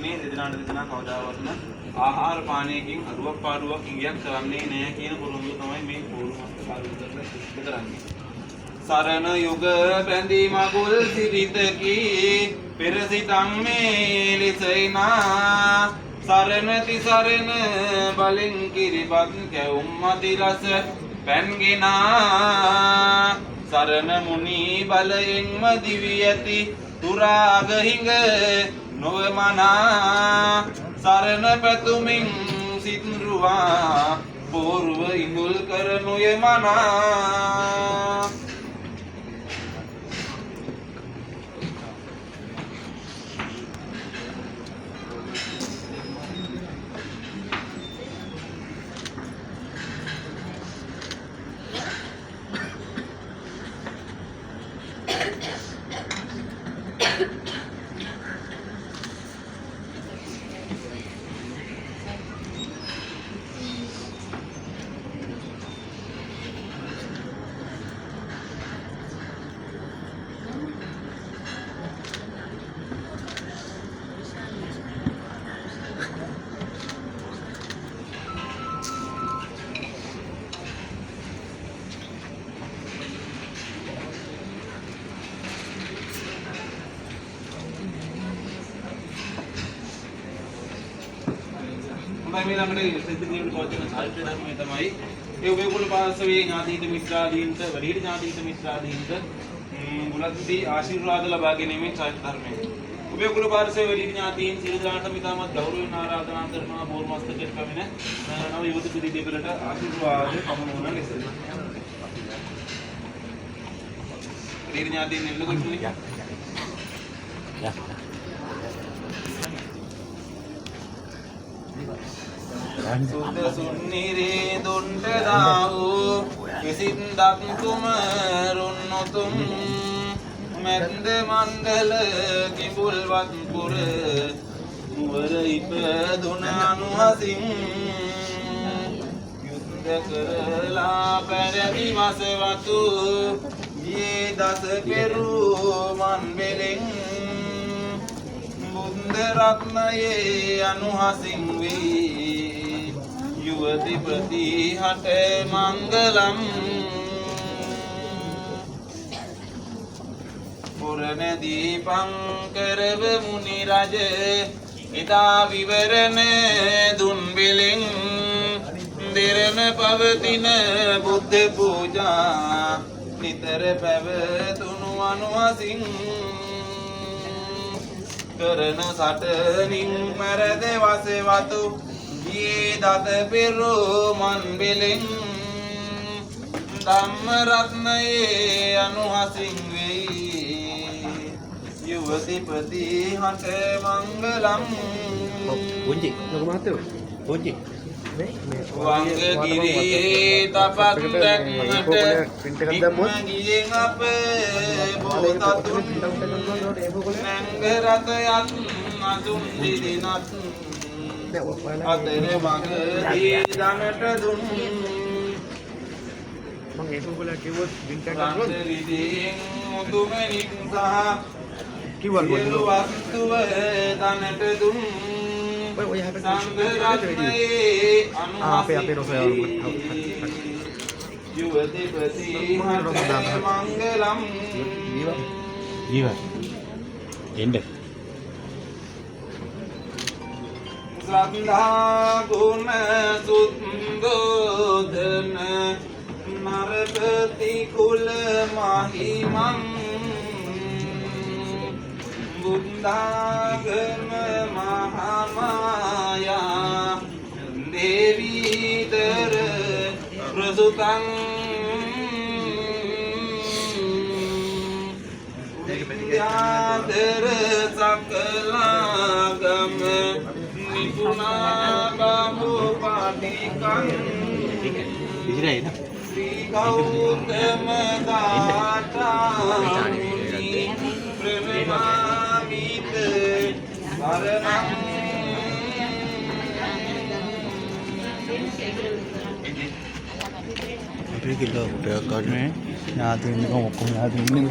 කරන්නේ දෙදෙනාට දෙදෙනා කවදාවත්ම ආහාර පානයකින් අරුවක් පාඩුවක් ඉඟියක් කරන්නේ නැහැ කියන පොරොන්දුව තමයි මේ පොරුමස්ත කාර්යතරට සිද්ධ කරන්නේ. සරණ යුග බැඳි මගුල් සිරිතකි පෙරසිතම් මේ ලෙසයිනා සරණ තිසරණ බලෙන් කිරිබත් කැවුම් මදි රස පැන්ගෙනා සරණ මුනි බලයෙන්ම දිවි ඇති තුරාග හිඟ නොවමනා සරණ පැතුමින් සිත්රුවා පෝරුව ඉඳුල් කරනුය මනා මේ ළඟට සිද්ධ කිරීමට පවතින සාහිත්‍ය ධර්මයේ තමයි ඒ ඔබේකුල පාර්ශවයේ ඥාතීත මිත්‍රාදීන්ට වැඩිහිටි ඥාතීත මිත්‍රාදීන්ට මුලදී ආශිර්වාද ලබා ගැනීමේ සාහිත්‍ය ධර්මයේ ඔබේකුල පාර්ශවයේ වැඩිහිටි ඥාතීන් සියලු දෙනාටම ඉතාමත් ගෞරවයෙන් ආරාධනා කරනවා බෝල් මස්තකයට පැමිණ නව යුවති පිරි දෙපළට ආශිර්වාද පමුණුවන ලෙස. වැඩිහිටි ඥාතීන් එන්නකොටුනේ. සුද්ධ සුන්නිරේ දුන්ට දාවෝ කිසින්දක් තුමරුන්නොතුම් මැන්ද මණ්ඩල කිඹුල්වත් පුර නුවර ඉපදුන අනුහසින් යුද්ධ කරලා පැරදි වසවතු යේ දස පෙරුමන් බෙලෙන් බුද්ධ රත්නයේ අනුහසින් වේ युवतिपति हटे मंगलम पुरन दीपंकर मुनि राज इता विवरण दुन्बिलिंग दिरन पवतिन बुद्ध पूजा नितर पैवतुनु अनुहसिं करन सटनिं मरद वसवतु ये दत पिरो मन बिलिंग धम्म रत्नये अनुहसिं वे युवतिपति हटे मंगलम bunyi lo kemana bunyi වංගගිරි තපක් දැක්මට ඉක්මගියෙන් අප බෝතතුන් නැංග රථයත් අතුන් දිදිනත් අතර මගදී දනට දුන් Bang itu boleh keyword bintang රන්දරිදියෙන් මුතුමැණික් සහ keyword සියලු වස්තුව දනට දුන් සංඝරත්නයේ apa rosa युवतिपति हटे मंगलम jiwa ende श्रद्धा गुण सुंदोधन नरपति कुल महिमं बुद्धागम महामाया देवी दर प्रसुतं विद्याधर सकलागम निपुणा बाहु पाटिकं श्री गौतम दाता प्रणमामित शरणं kita udah kan nih nyati ini kamu nyati ini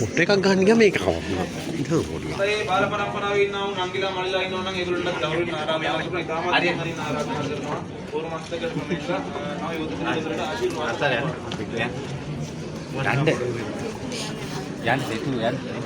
පොට් එකක් ගන්න ගියා මේක කවන්න. ඉතින් පොඩි. ඒ බාල පරම්පරාවේ ඉන්නා වුන් නංගිලා මල්ලිලා ඉන්නවා නම් ඒගොල්ලන්ට ගෞරවයෙන් ආරාධනා කරනවා. ඉතාමත් හරින ආරාධනා කරනවා. පූර්වමස්තක ක්‍රමයක නව යෝධකයන්ට ආශිර්වාද යන්න. යන්න.